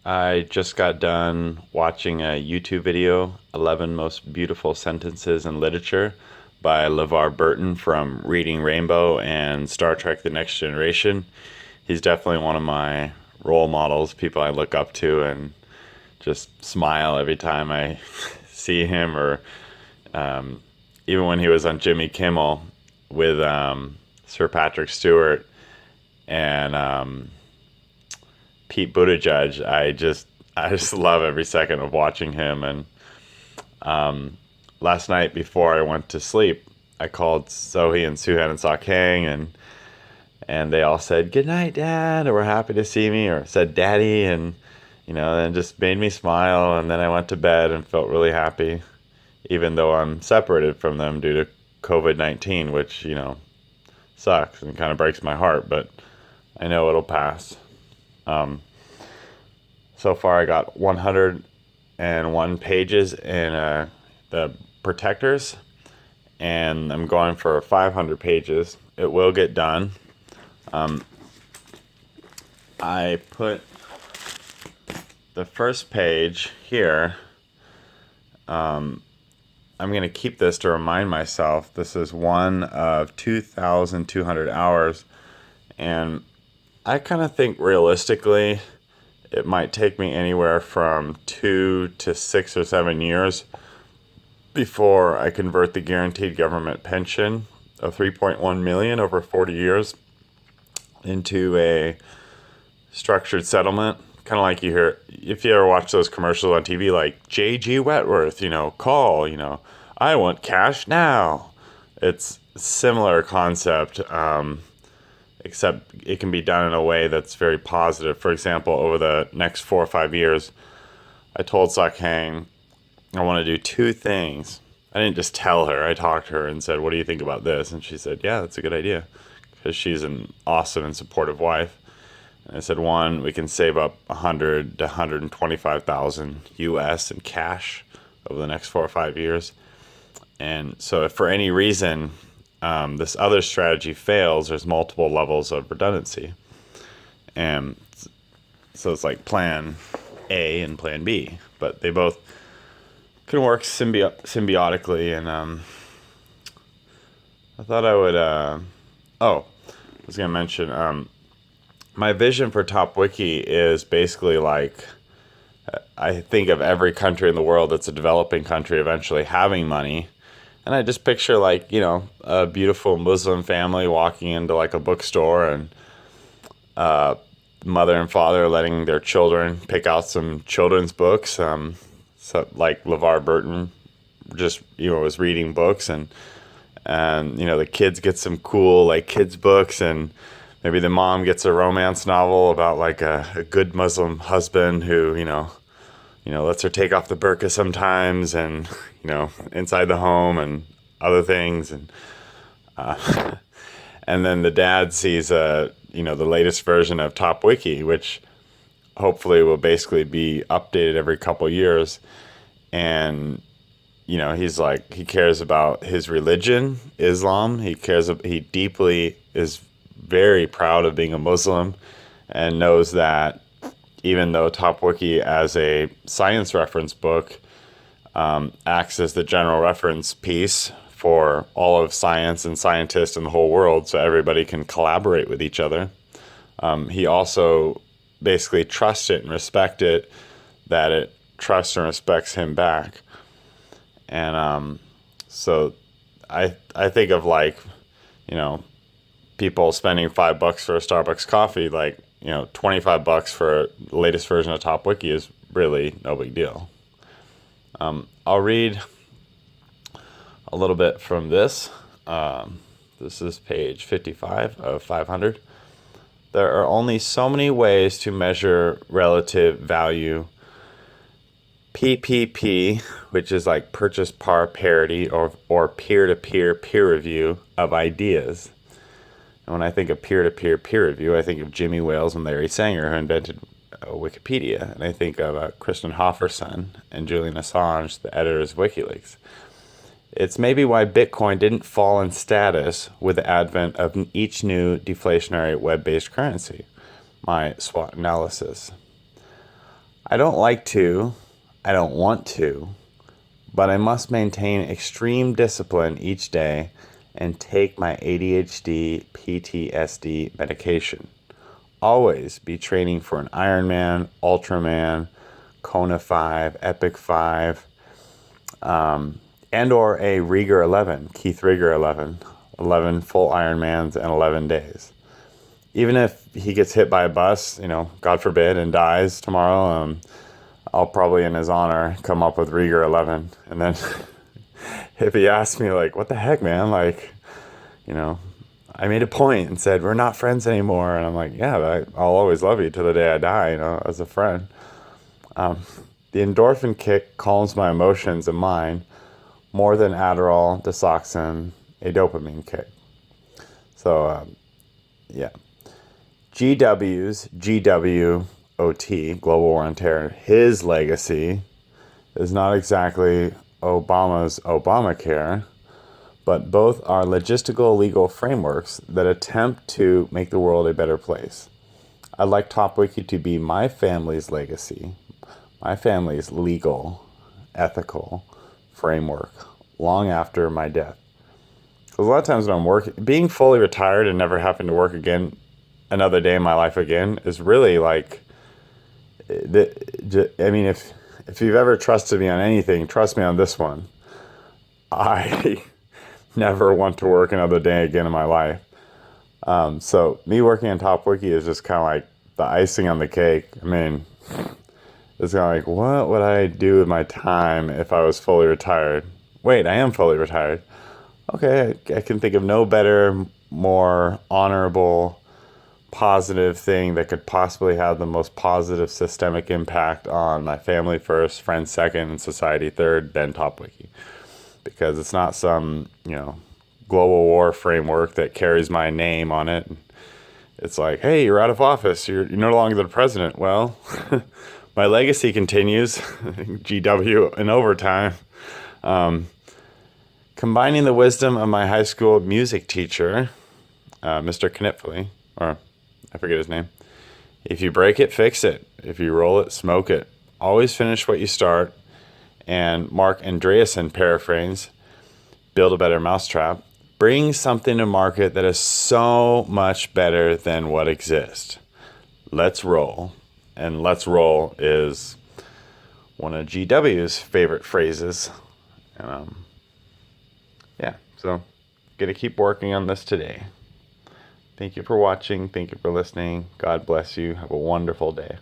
I just got done watching a YouTube video, 11 Most Beautiful Sentences in Literature by LeVar Burton from Reading Rainbow and Star Trek The Next Generation. He's definitely one of my role models, people I look up to and just smile every time I see him, or even when he was on Jimmy Kimmel with Sir Patrick Stewart and Pete Buttigieg. I just love every second of watching him. And last night before I went to sleep, I called Sohee and Suhan and Sakang, and they all said good night, Dad, or we're happy to see me, or said Daddy, and and just made me smile. And then I went to bed and felt really happy, even though I'm separated from them due to COVID-19, which sucks and kind of breaks my heart, but I know it'll pass. Um, so far, I got 101 pages in the protectors, and I'm going for 500 pages. It will get done. I put the first page here. I'm going to keep this to remind myself. This is one of 2,200 hours, and I kind of think realistically it might take me anywhere from 2 to 6 or 7 years before I convert the guaranteed government pension of 3.1 million over 40 years into a structured settlement. Kind of like you hear, if you ever watch those commercials on TV, like J.G. Wentworth, call, I want cash now. It's a similar concept, except it can be done in a way that's very positive. For example, over the next 4 or 5 years, I told Sakhang I want to do two things. I didn't just tell her. I talked to her and said, what do you think about this? And she said, yeah, that's a good idea, because she's an awesome and supportive wife. And I said, one, we can save up 100 to 125,000 US in cash over the next 4 or 5 years. And so if for any reason this other strategy fails, there's multiple levels of redundancy. And so it's like plan A and plan B, but they both can work symbiotically. And I thought I would, I was going to mention, my vision for top-Wiki is basically like, I think of every country in the world that's a developing country eventually having money. And I just picture like, a beautiful Muslim family walking into like a bookstore, and mother and father letting their children pick out some children's books. So like LeVar Burton just, was reading books, and the kids get some cool like kids books, and maybe the mom gets a romance novel about like a good Muslim husband who, lets her take off the burqa sometimes, and, inside the home and other things. And and then the dad sees, the latest version of top-Wiki, which hopefully will basically be updated every couple years. And, he's like, he cares about his religion, Islam. He deeply is very proud of being a Muslim, and knows that even though top-Wiki as a science reference book acts as the general reference piece for all of science and scientists in the whole world, so everybody can collaborate with each other, he also basically trusts it and respects it, that it trusts and respects him back. And so I think of like, people spending $5 for a Starbucks coffee, like, $25 for the latest version of top-Wiki is really no big deal. I'll read a little bit from this. This is page 55 of 500. There are only so many ways to measure relative value. PPP, which is like purchase par parity, or peer-to-peer peer review of ideas. And when I think of peer-to-peer peer review, I think of Jimmy Wales and Larry Sanger, who invented Wikipedia. And I think of Kristen Hofferson and Julian Assange, the editors of WikiLeaks. It's maybe why Bitcoin didn't fall in status with the advent of each new deflationary web-based currency. My SWOT analysis. I don't like to, I don't want to, but I must maintain extreme discipline each day and take my ADHD PTSD medication. Always be training for an Ironman, Ultraman, Kona 5, Epic 5, and or a Rieger 11, Keith Rieger 11, 11 full Ironmans in 11 days. Even if he gets hit by a bus, God forbid, and dies tomorrow, I'll probably, in his honor, come up with Rieger 11. And then if he asks me, like, what the heck, man? Like, I made a point and said, we're not friends anymore. And I'm like, yeah, but I'll always love you till the day I die, as a friend. The endorphin kick calms my emotions and mine more than Adderall, Desoxyn, a dopamine kick. So, yeah. GWOT, Global War on Terror, his legacy is not exactly Obama's Obamacare, but both are logistical legal frameworks that attempt to make the world a better place. I'd like top-Wiki to be my family's legacy, my family's legal, ethical framework long after my death. Because a lot of times when I'm working, being fully retired and never having to work again another day in my life again is really like, if you've ever trusted me on anything, trust me on this one. I never want to work another day again in my life. So me working on top-Wiki is just kind of like the icing on the cake. It's kind of like, what would I do with my time if I was fully retired? Wait, I am fully retired. Okay, I can think of no better, more honorable, positive thing that could possibly have the most positive systemic impact on my family first, friends second, and society third than top-Wiki. Because it's not some, global war framework that carries my name on it. It's like, hey, you're out of office. You're no longer the president. Well, my legacy continues. GW in overtime. Combining the wisdom of my high school music teacher, Mr. Knipfli, or I forget his name. If you break it, fix it. If you roll it, smoke it. Always finish what you start. And Mark Andreessen paraphrase, build a better mousetrap. Bring something to market that is so much better than what exists. Let's roll. And let's roll is one of GW's favorite phrases. So gonna keep working on this today. Thank you for watching. Thank you for listening. God bless you. Have a wonderful day.